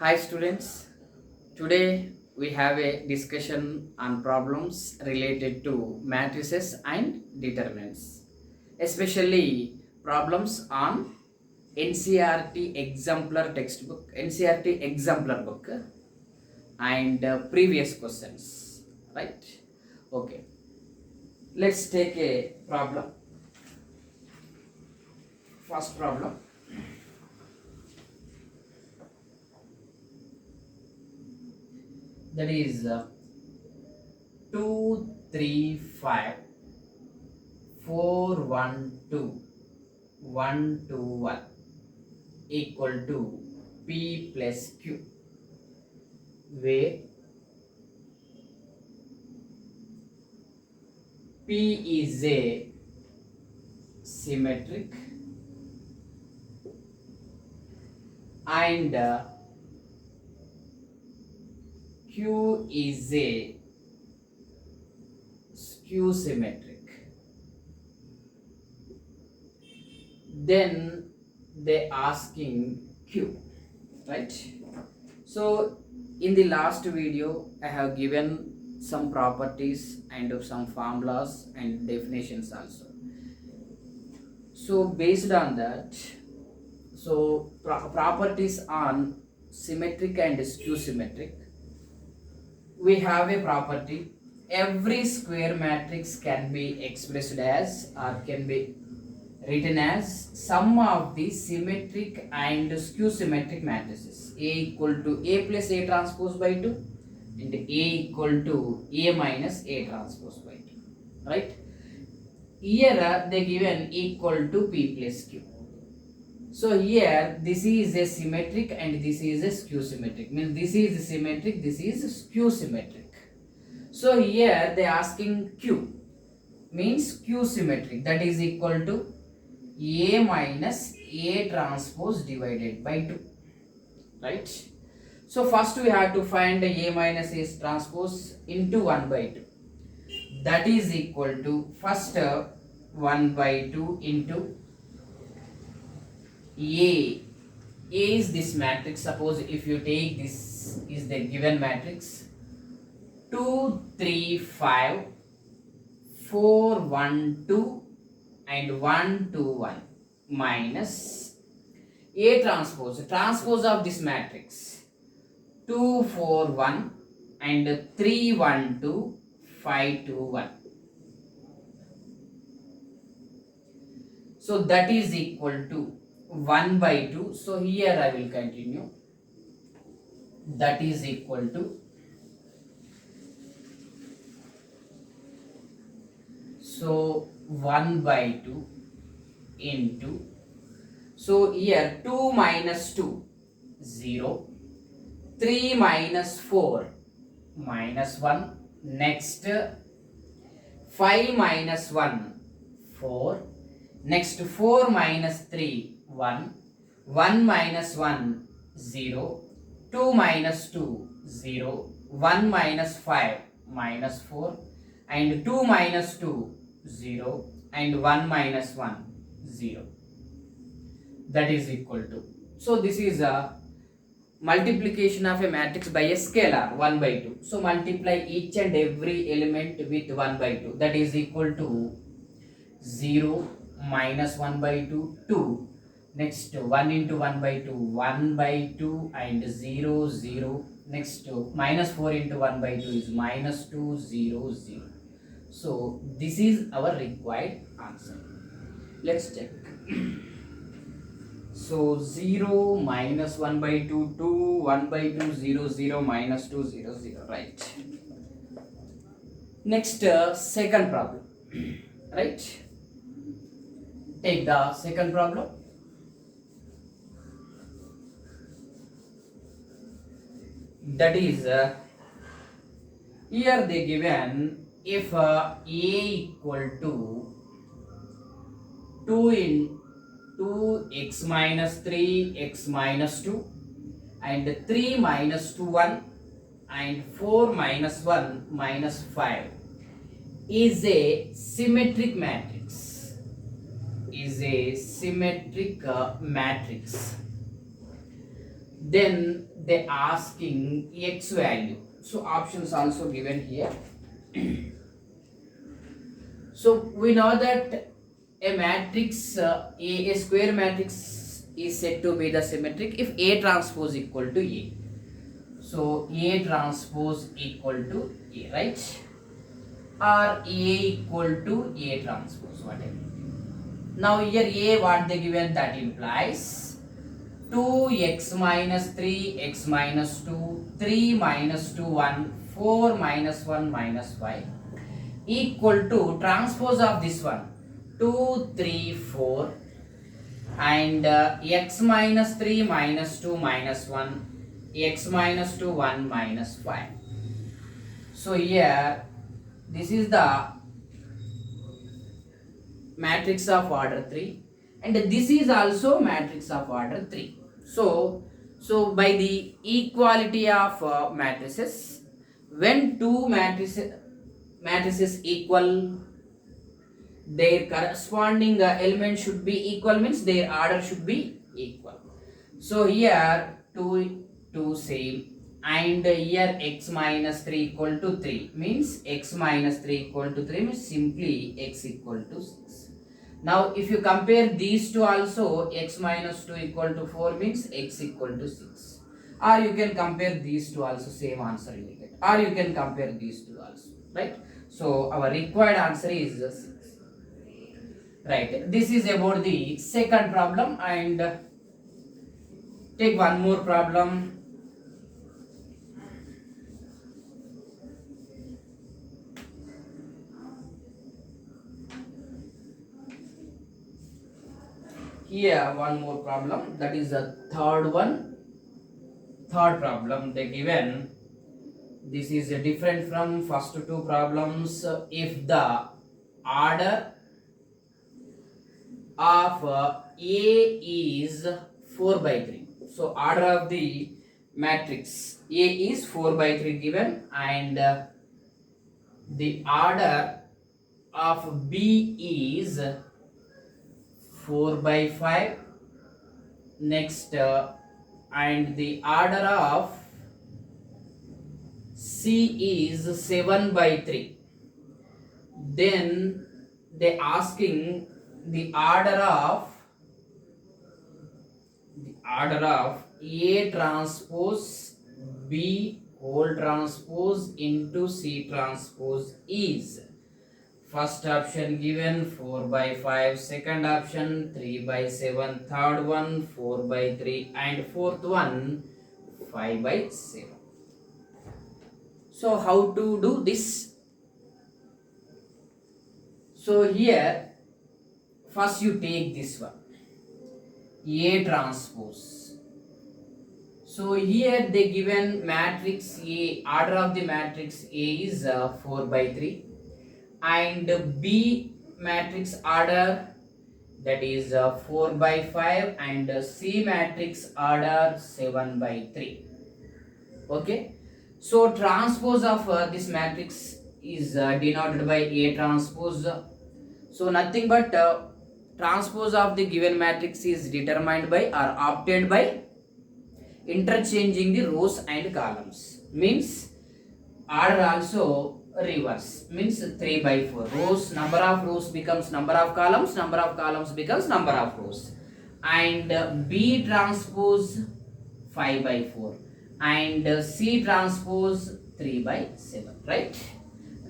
Hi students, today we have a discussion on problems related to matrices and determinants, especially problems on NCRT exemplar textbook, NCRT exemplar book and previous questions, right? Okay, let's take a problem. First problem, that is 2, 3, 5, 4, 1, 2, 1, 2, 1 equal to P plus Q, where P is a symmetric and Q is a skew symmetric. Then they asking Q, right? So in the last video I have given some properties and some formulas and definitions also. So based on that, so properties on symmetric and skew symmetric, we have a property: every square matrix can be expressed as or can be written as sum of the symmetric and skew symmetric matrices. A equal to A plus A transpose by 2 and A equal to A minus A transpose by 2, right? Here they given equal to P plus Q. So here this is a symmetric and this is a skew symmetric. Means this is symmetric, this is skew symmetric. So here they asking Q, means Q symmetric, that is equal to A minus A transpose divided by 2, right? So first we have to find A minus A transpose into 1 by 2. That is equal to first 1 by 2 into A. A is this matrix. Suppose if you take this is the given matrix 2, 3, 5, 4, 1, 2 and 1, 2, 1 minus A transpose of this matrix 2, 4, 1 and 3, 1, 2, 5, 2, 1. So that is equal to 1 by 2. So here I will continue. That is equal to, so 1 by 2 into, so here 2 minus 2 0, 3 minus 4 minus 1, next 5 minus 1 4, next 4 minus 3 1, 1 minus 1 0, 2 minus 2 0, 1 minus 5 minus 4 and 2 minus 2 0 and 1 minus 1 0, that is equal to, so this is a multiplication of a matrix by a scalar 1 by 2. So multiply each and every element with 1 by 2, that is equal to 0 minus 1 by 2 2, next 1 into 1 by 2 1 by 2 and 0 0, next minus 4 into 1 by 2 is minus 2 0 0. So this is our required answer. Let's check. So 0 minus 1 by 2 2, 1 by 2 0 0 minus 2 0 0, right? Next second problem, right? Take the second problem. That is here they given if A equal to 2 in 2x minus 3 x minus 2 and 3 minus 2 1 and 4 minus 1 minus 5 is a symmetric matrix, matrix, then they asking x value. So options also given here. So we know that a matrix a square matrix is said to be the symmetric if A transpose equal to A. So A transpose equal to A, right? Or A equal to A transpose, whatever. Now here A, what they given, that implies 2x minus 3, x minus 2, 3 minus 2, 1, 4 minus 1 minus 5 equal to transpose of this one 2, 3, 4 and x minus 3 minus 2 minus 1, x minus 2, 1 minus 5. So here this is the matrix of order 3 and this is also matrix of order 3. So by the equality of matrices, when two matrices equal, their corresponding element should be equal, means their order should be equal. So here 2 same, and here x minus 3 equal to 3 means x minus 3 equal to 3 means simply x equal to 6. Now if you compare these two also, x minus 2 equal to 4 means x equal to 6. Or you can compare these two also, same answer you will get. Or you can compare these two also, right? So our required answer is 6. Right. This is about the second problem, and take one more problem. Here one more problem, that is the third one. Third problem they given. This is different from first two problems. If the order of A is 4 by 3. So order of the matrix A is 4 by 3 given, and the order of B is 4 by 5. Next and the order of C is 7 by 3. Then they asking the order of A transpose B whole transpose into C transpose is. First option given 4 by 5, second option 3 by 7, third one 4 by 3, and fourth one 5 by 7. So how to do this? So here first you take this one, A transpose. So here they given matrix A, order of the matrix A is 4 by 3, and B matrix order, that is 4 by 5, and C matrix order 7 by 3. Okay. So transpose of this matrix is denoted by A transpose. So nothing but transpose of the given matrix is determined by or obtained by interchanging the rows and columns. Means order also reverse, means 3 by 4. Rows, number of rows becomes number of columns becomes number of rows. And B transpose 5 by 4, and C transpose 3 by 7, right?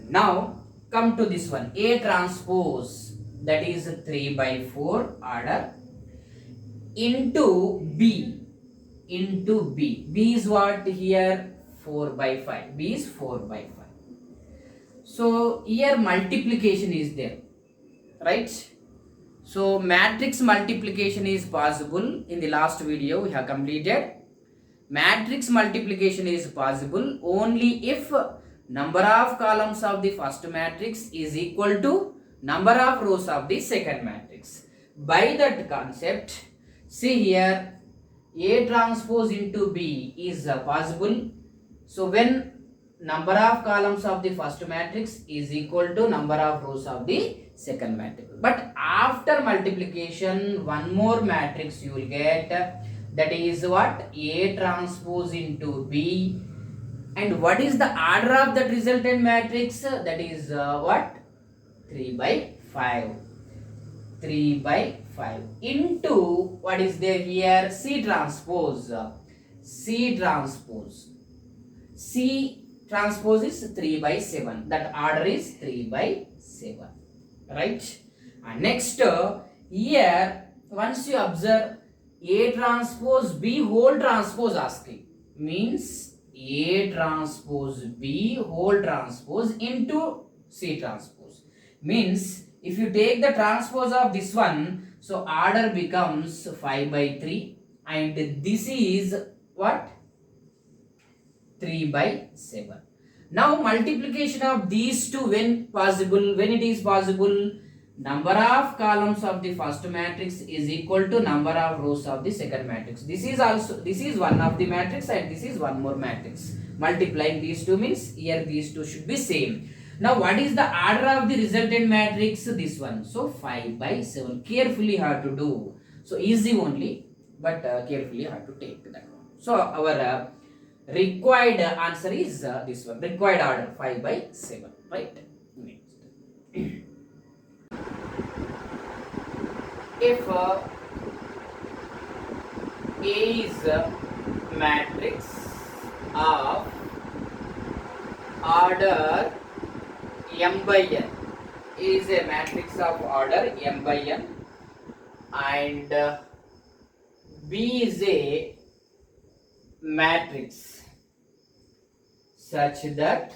Now come to this one, A transpose, that is 3 by 4 order into B. B is what here? 4 by 5. B is 4 by 5. So here multiplication is there, right? So matrix multiplication is possible. In the last video we have completed. Matrix multiplication is possible only if number of columns of the first matrix is equal to number of rows of the second matrix. By that concept, see here, A transpose into B is possible. So when number of columns of the first matrix is equal to number of rows of the second matrix. But after multiplication, one more matrix you will get, that is what? A transpose into B. And what is the order of that resultant matrix? That is what? 3 by 5. 3 by 5 into what is there here? C transpose. C transpose. C transpose is 3 by 7. That order is 3 by 7. Right? And next, here, once you observe A transpose B whole transpose asking, means A transpose B whole transpose into C transpose. Means if you take the transpose of this one, so order becomes 5 by 3 and this is what? 3 by 7. Now multiplication of these two when possible, when it is possible, number of columns of the first matrix is equal to number of rows of the second matrix. This is one of the matrix and this is one more matrix. Multiplying these two means here these two should be same. Now what is the order of the resultant matrix? This one. So 5 by 7. Carefully have to do. So easy only, but carefully have to take that one. So our required answer is this one. Required order 5 by 7. Right? Next. If A is a matrix of order m by n, is a matrix of order m by n, and B is a matrix such that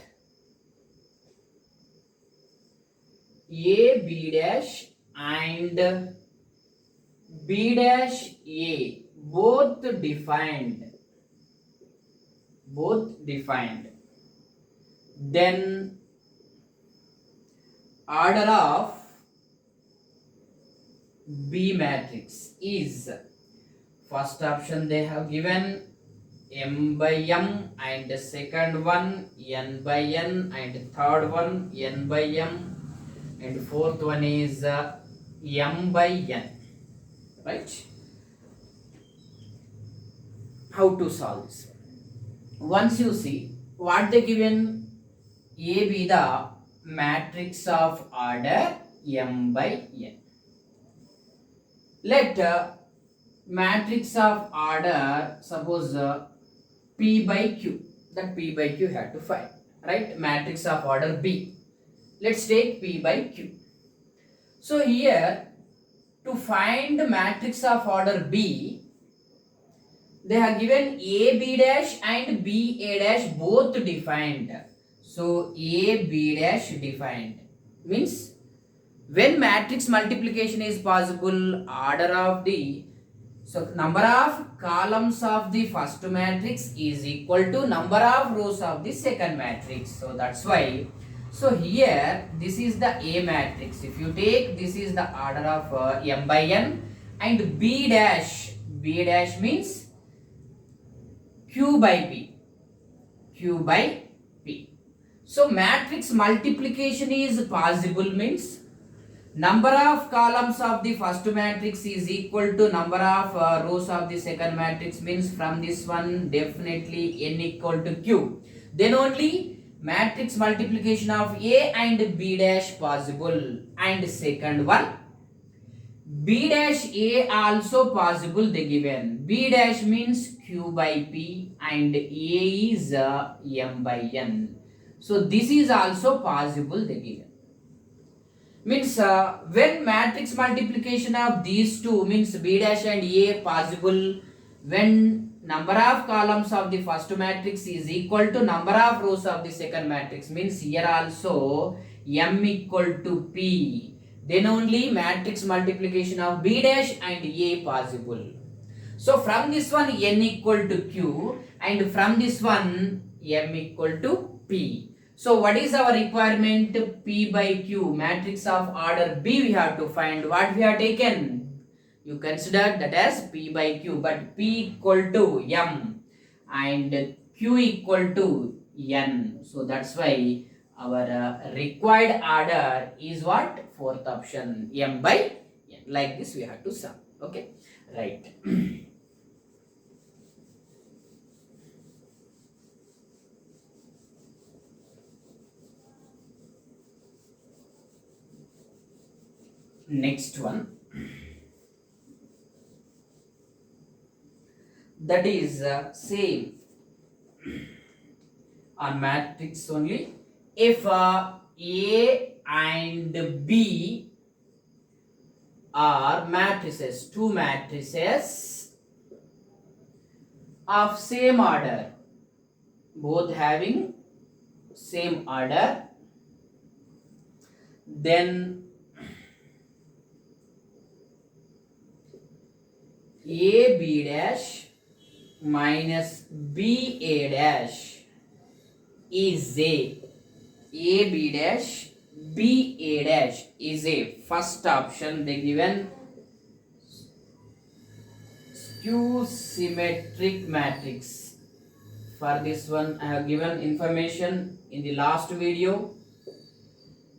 A B dash and B dash A both defined, then order of B matrix is, first option they have given m by m, and the second one n by n, and third one n by m, and fourth one is m by n. Right? How to solve this? Once you see what they given, A be the matrix of order m by n. Let matrix of order, suppose P by Q. That P by Q had to find. Right? Matrix of order B. Let's take P by Q. So here, to find the matrix of order B, they have given A B dash and B A dash both defined. So A B dash defined means when matrix multiplication is possible, order of the, so number of columns of the first matrix is equal to number of rows of the second matrix. So that's why. So here this is the A matrix. If you take, this is the order of m by n, and B dash means Q by P. Q by P. So matrix multiplication is possible means number of columns of the first matrix is equal to number of rows of the second matrix, means from this one definitely n equal to Q. Then only matrix multiplication of A and B dash possible, and second one B dash A also possible they given. B dash means Q by P and A is m by n. So this is also possible they given. Means when matrix multiplication of these two, means B dash and A possible when number of columns of the first matrix is equal to number of rows of the second matrix, means here also m equal to P, then only matrix multiplication of B dash and A possible. So from this one n equal to Q, and from this one m equal to P. So what is our requirement? P by Q, matrix of order B we have to find. What we have taken? You consider that as P by Q, but P equal to m and Q equal to n. So that's why our required order is what? Fourth option, m by n. Like this we have to sum. Okay, right. Next one, that is same on matrix only. If A and B are matrices, two matrices of same order, both having same order, then A B dash minus B A dash is A B dash B A dash is a first option. They given skew symmetric matrix. For this one I have given information in the last video.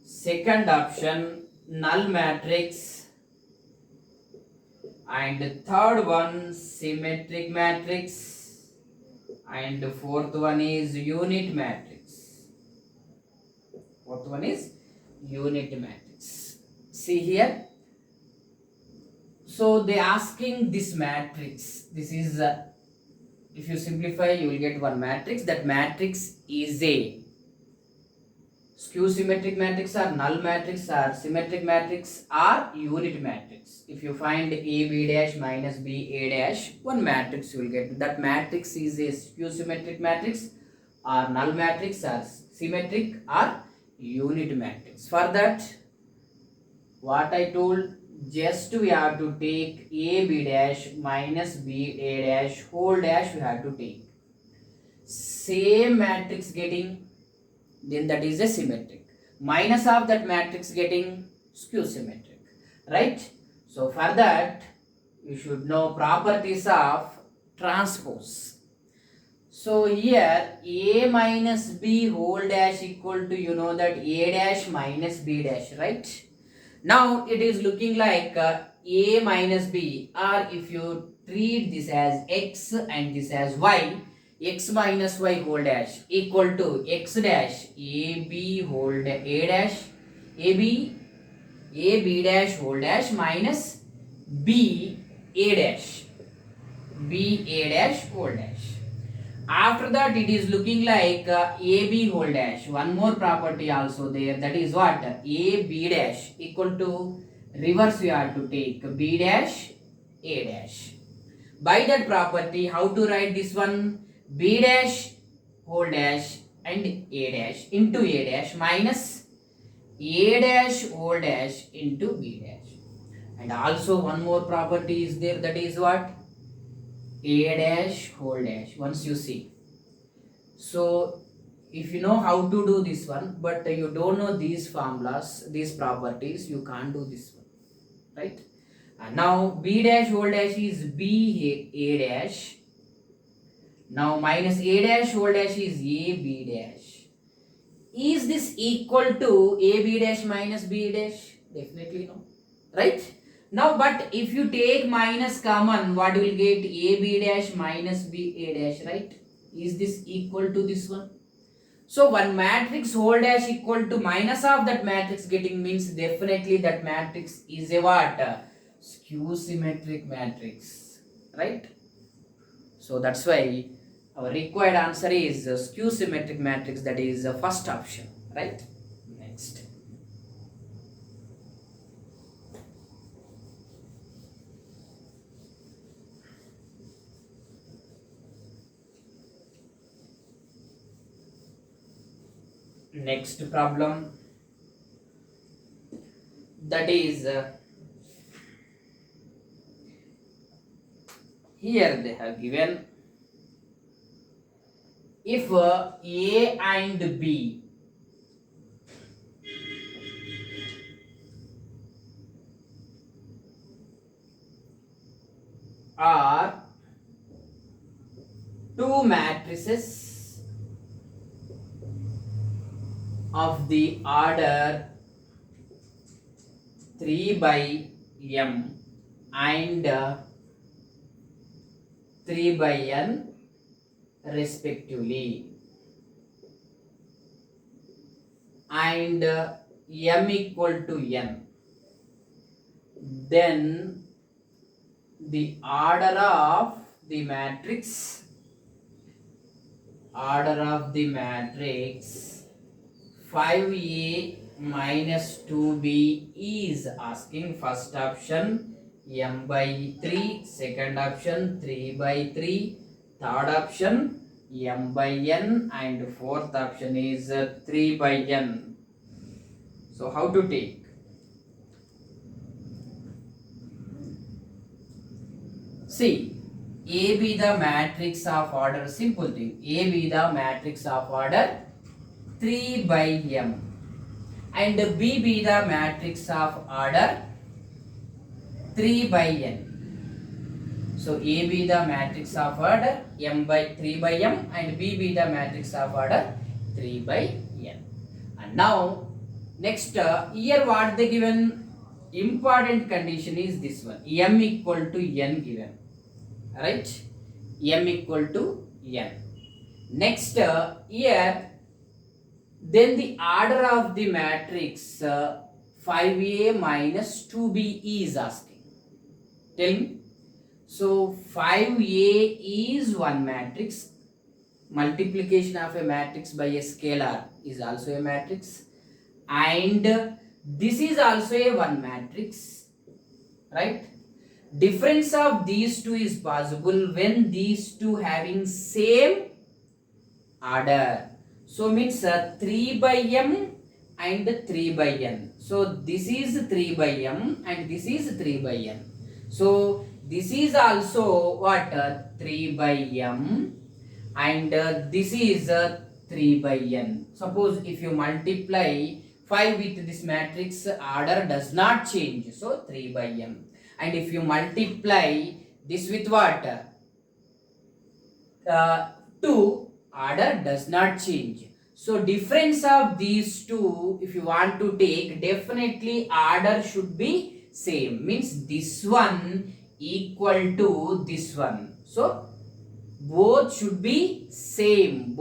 Second option null matrix, and third one symmetric matrix, and fourth one is unit matrix. Fourth one is unit matrix. See here. So they asking this matrix. This is if you simplify, you will get one matrix. That matrix is a skew symmetric matrix or null matrix or symmetric matrix or unit matrix. If you find A B dash minus B A dash, one matrix you will get. That matrix is a skew symmetric matrix or null matrix or symmetric or unit matrix. For that, what I told, just we have to take A B dash minus B A dash whole dash we have to take. Same matrix getting, then that is a symmetric. Minus of that matrix getting skew symmetric. Right? So for that, you should know properties of transpose. So here A minus B whole dash equal to, you know that A dash minus B dash, right? Now it is looking like A minus B, or if you treat this as X and this as Y, X minus Y whole dash equal to X dash AB whole A dash AB dash whole dash minus B A dash whole dash. After that, it is looking like AB whole dash. One more property also there, that is what? AB dash equal to, reverse we have to take B dash A dash. By that property, how to write this one? B dash whole dash and A dash into A dash minus A dash whole dash into B dash. And also one more property is there, that is what? A dash whole dash. Once you see, so if you know how to do this one, but you don't know these formulas, these properties, you can't do this one, right? And now B dash whole dash is B A dash. Now minus A dash whole dash is A B dash. Is this equal to A B dash minus B dash? Definitely no, right? Now, but if you take minus common, what will get? A B dash minus B A dash, right? Is this equal to this one? So one matrix whole dash equal to minus of that matrix getting means definitely that matrix is a what? Skew symmetric matrix, right? So that's why our required answer is skew symmetric matrix, that is the first option, right? Next. Next problem, that is here they have given, if A and B are two matrices of the order 3 by m and 3 by n respectively, and m equal to n. then the order of the matrix 5a minus 2b is asking. First option m by 3, second option 3 by 3, third option m by n, and fourth option is 3 by n. So how to take? See, A be the matrix of order, simple thing, A be the matrix of order 3 by m and B be the matrix of order 3 by n. So A be the matrix of order m by 3 by m and B be the matrix of order 3 by n. And now next here what they given important condition is this one, m equal to n given, right? M equal to n. Next here then the order of the matrix 5a minus 2b is asking. Tell me. So 5a is one matrix. Multiplication of a matrix by a scalar is also a matrix, and this is also a one matrix, right? Difference of these two is possible when these two having same order. So means 3 by m and 3 by n. So this is 3 by m and this is 3 by n. So this is also what, 3 by m and this is 3 by n. Suppose if you multiply 5 with this matrix, order does not change, so 3 by m. And if you multiply this with what, 2, order does not change. So difference of these two, if you want to take, definitely order should be same, means this one equal to this one. So both should be same,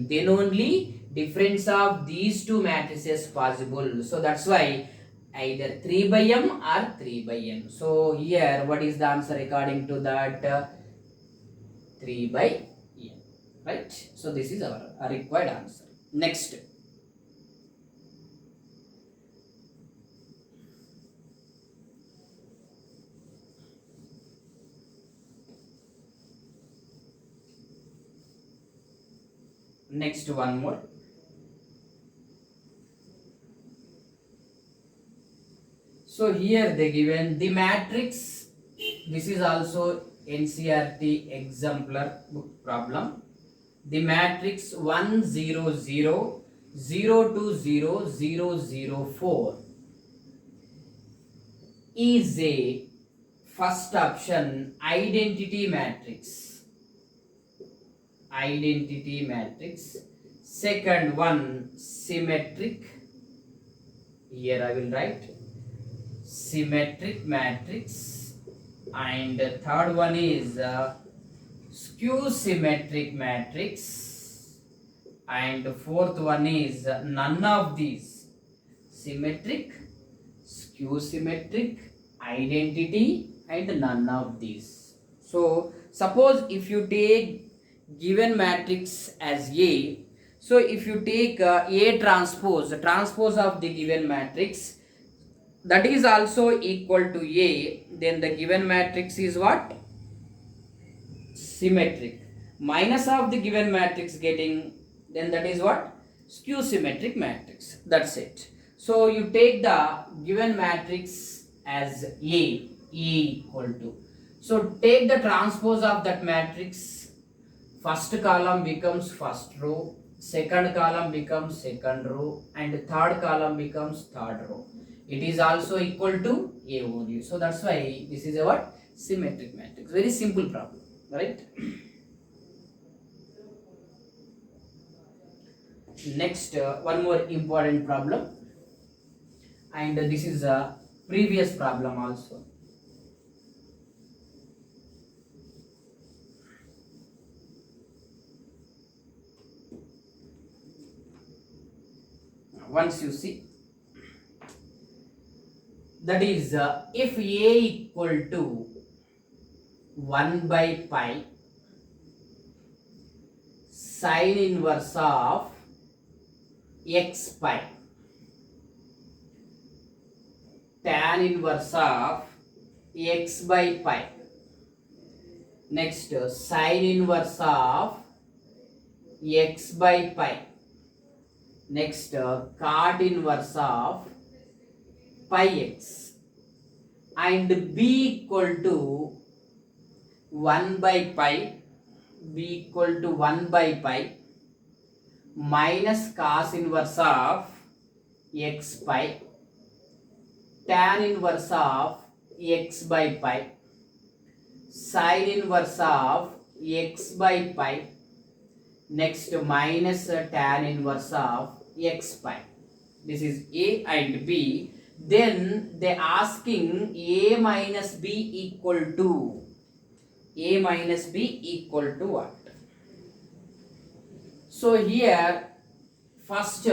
then only difference of these two matrices possible. So that's why either 3 by m or 3 by n. So here what is the answer according to that? 3 by n, right? So this is our required answer. Next one more. So here they given the matrix. This is also NCERT exemplar book problem. The matrix 1 0 0 0 2 0 0 0 4 is a first option identity matrix. Second one symmetric. Here I will write symmetric matrix, and third one is skew symmetric matrix, and fourth one is none of these: symmetric, skew symmetric, identity, and none of these. So suppose if you take given matrix as A, so if you take A transpose, of the given matrix, that is also equal to A, then the given matrix is what? Symmetric. Minus of the given matrix getting, then that is what? Skew symmetric matrix. That's it. So you take the given matrix as A, E equal to. So take the transpose of that matrix. First column becomes first row, second column becomes second row, and third column becomes third row. It is also equal to A only. So that's why this is a what? Symmetric matrix. Very simple problem, right? Next, one more important problem, and this is a previous problem also. Once you see, That is, if a equal to 1 by pi sine inverse of x pi tan inverse of x by pi, next sine inverse of x by pi, next cot inverse of pi x, and b equal to 1 by pi, b equal to 1 by pi minus cos inverse of x pi tan inverse of x by pi sine inverse of x by pi, next minus tan inverse of x pi. This is a and b. Then they asking a minus b equal to what? So here first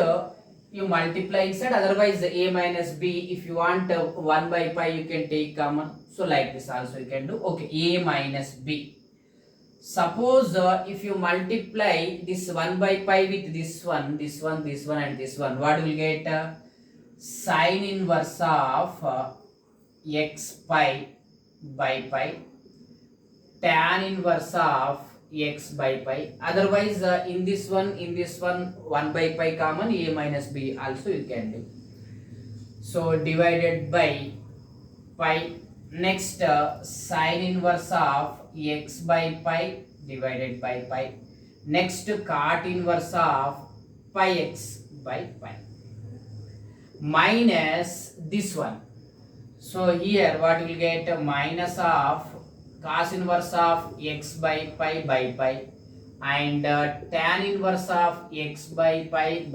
you multiply inside, otherwise a minus b, if you want 1 by pi you can take common, so like this also you can do. Okay, a minus b. Suppose if you multiply this 1 by pi with this one and this one, what will get? Sine inverse of x pi by pi tan inverse of x by pi. Otherwise in this one 1 by pi common, a minus b also you can do. So divided by pi, next sine inverse of x by pi divided by pi, next cot inverse of pi x by pi minus this one. So here what will get? Minus of cos inverse of x by pi and tan inverse of x by pi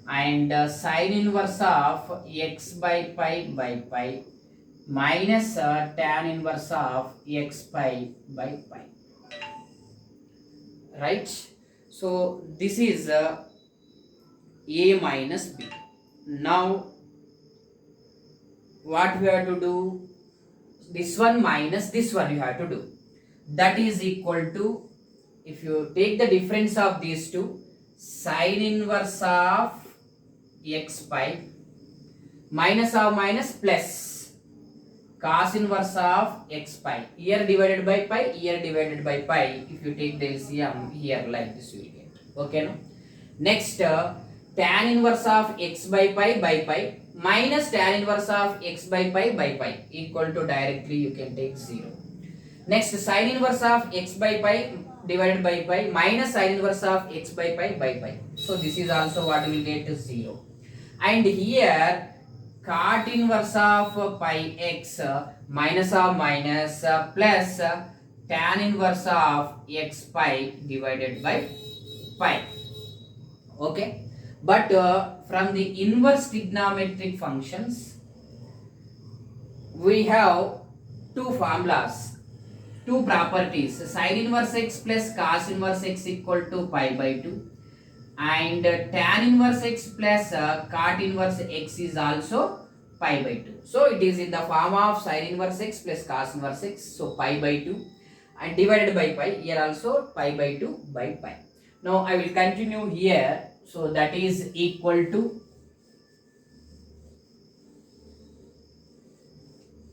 and sine inverse of x by pi minus tan inverse of x by pi. Right? So this is a minus b. Now what we have to do? This one minus this one you have to do. That is equal to, if you take the difference of these two, sine inverse of x pi minus of minus plus cos inverse of x pi, here divided by pi, here divided by pi. If you take the LCM here like this you will get. Okay, no? Next tan inverse of x by pi minus tan inverse of x by pi equal to, directly you can take 0. Next sine inverse of x by pi divided by pi minus sine inverse of x by pi. So this is also what we will get to 0. And here cot inverse of pi x minus of minus plus tan inverse of x pi divided by pi. Okay, but from the inverse trigonometric functions we have two formulas, two properties. Sine inverse x plus cos inverse x equal to pi by 2 and tan inverse x plus cot inverse x is also pi by 2. So it is in the form of sine inverse x plus cos inverse x, so pi by 2 and divided by pi, here also pi by 2 by pi. Now I will continue here. So that is equal to,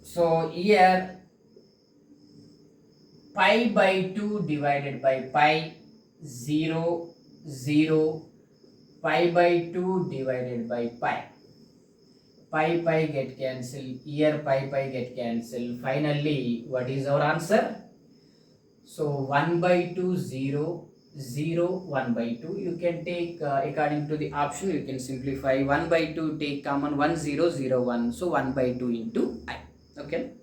so here pi by 2 divided by pi 0 0, pi by 2 divided by pi get cancelled, here pi get cancelled. Finally what is our answer? So 1 by 2 0 0 1 by 2, you can take according to the option, you can simplify. 1 by 2 take common, 1 0 0 1, so 1 by 2 into I. Okay,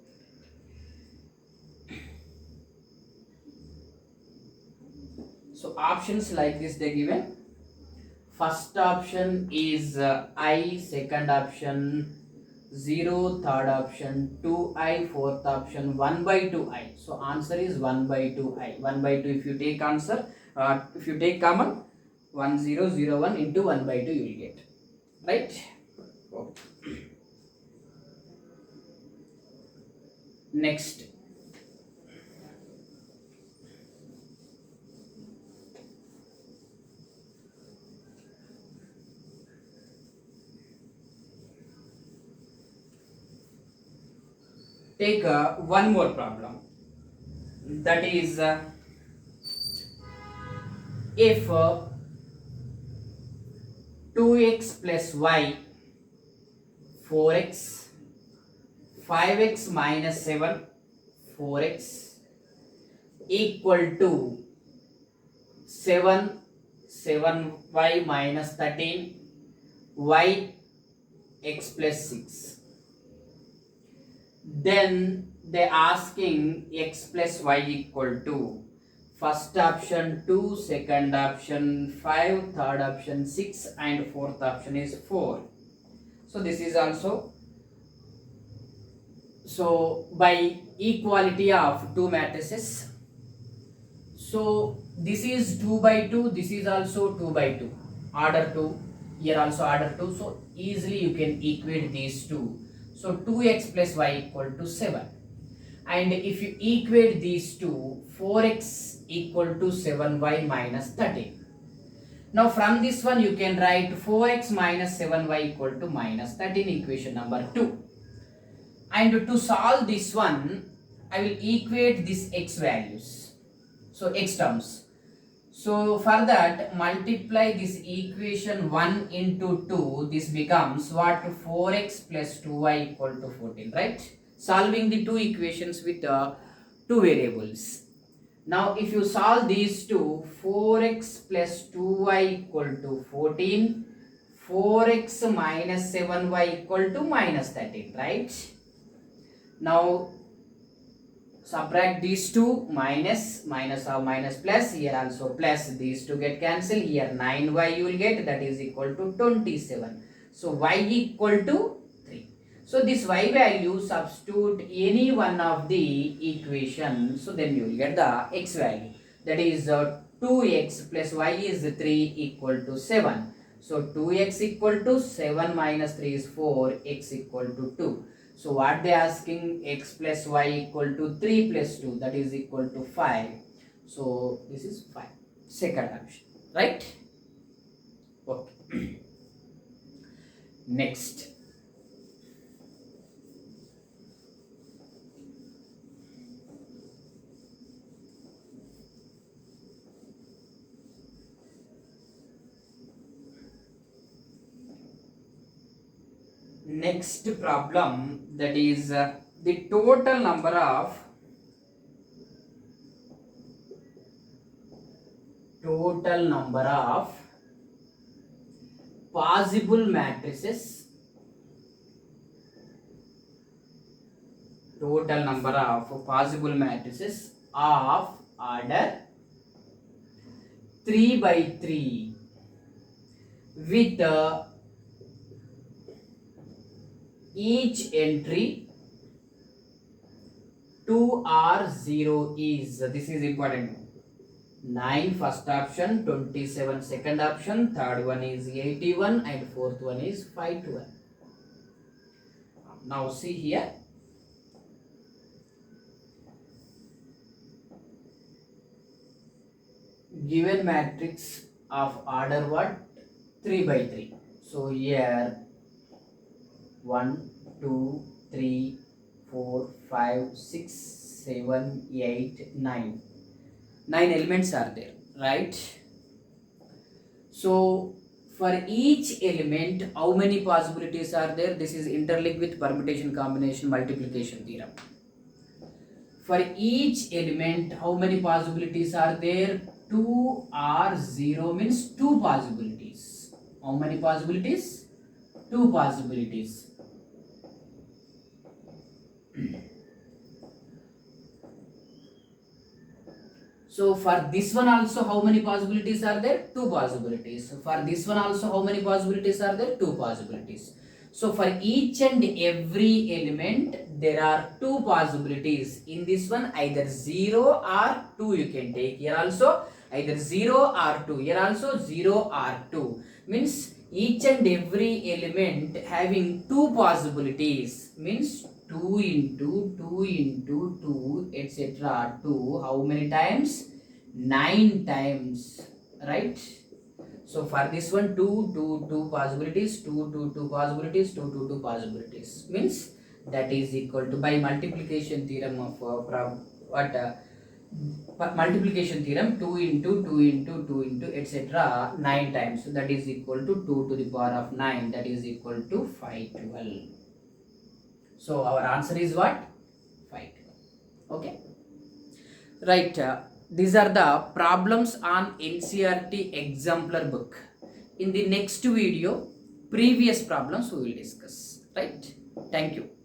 so options like this they given. First option is I, second option 0, third option 2i, fourth option 1 by 2i. So answer is 1 by 2i. 1 by 2 if you take answer, if you take common, 1 0 0 1 into 1 by 2 you will get. Right? Okay. Next, take one more problem, that is if 2x plus y, 4x, 5x minus 7, 4x equal to 7, 7y minus 13, y x plus 6. Then they asking x plus y equal to first option 2, second option 5, third option 6, and fourth option is 4. So this is also, so by equality of two matrices, so this is 2 by 2, this is also 2 by 2, order 2, here also order 2, so easily you can equate these two. So 2x plus y equal to 7, and if you equate these two, 4x equal to 7y minus 13. Now from this one you can write 4x minus 7y equal to minus 13, equation number 2. And to solve this one, I will equate these x values, so x terms. So for that, multiply this equation 1 into 2, this becomes what? 4x plus 2y equal to 14, right? Solving the two equations with two variables. Now if you solve these two, 4x plus 2y equal to 14, 4x minus 7y equal to minus 13, right? Now subtract these two, minus or minus plus, here also plus, these two get cancelled, here 9y you will get, that is equal to 27. So y equal to 3. So this y value, substitute any one of the equations, so then you will get the x value, that is 2x plus y is 3 equal to 7. So 2x equal to 7 minus 3 is 4, x equal to 2. So what they asking, x plus y equal to 3 plus 2, that is equal to 5. So this is 5, second option, right? Okay. Next, problem, that is the total number of possible matrices, of order 3 by 3 with each entry 2 or 0 is, this is important, 9 first option, 27 second option, third one is 81, and fourth one is 512. Now see here, given matrix of order what? 3 by 3. So here 1, 2, 3, 4, 5, 6, 7, 8, 9. 9 elements are there, right? So for each element, how many possibilities are there? This is interlinked with permutation, combination, multiplication theorem. For each element, how many possibilities are there? 2 or 0 means 2 possibilities. How many possibilities? 2 possibilities. So for this one also, how many possibilities are there? 2 possibilities. So for this one also, how many possibilities are there? 2 possibilities. So for each and every element, there are 2 possibilities. In this one, either 0 or 2 you can take. Here also, either 0 or 2. Here also 0 or 2. Means each and every element having 2 possibilities. Means 2 into 2 into 2 etc. 2 how many times? 9 times, right? So for this one 2 possibilities, 2 possibilities, 2 possibilities means that is equal to, by multiplication theorem of multiplication theorem, 2 into 2 into 2 into etc. 9 times, so that is equal to 2 to the power of 9, that is equal to 512. So our answer is what? 512. Okay, right. These are the problems on NCERT exemplar book. In the next video, previous problems we will discuss, right? Thank you.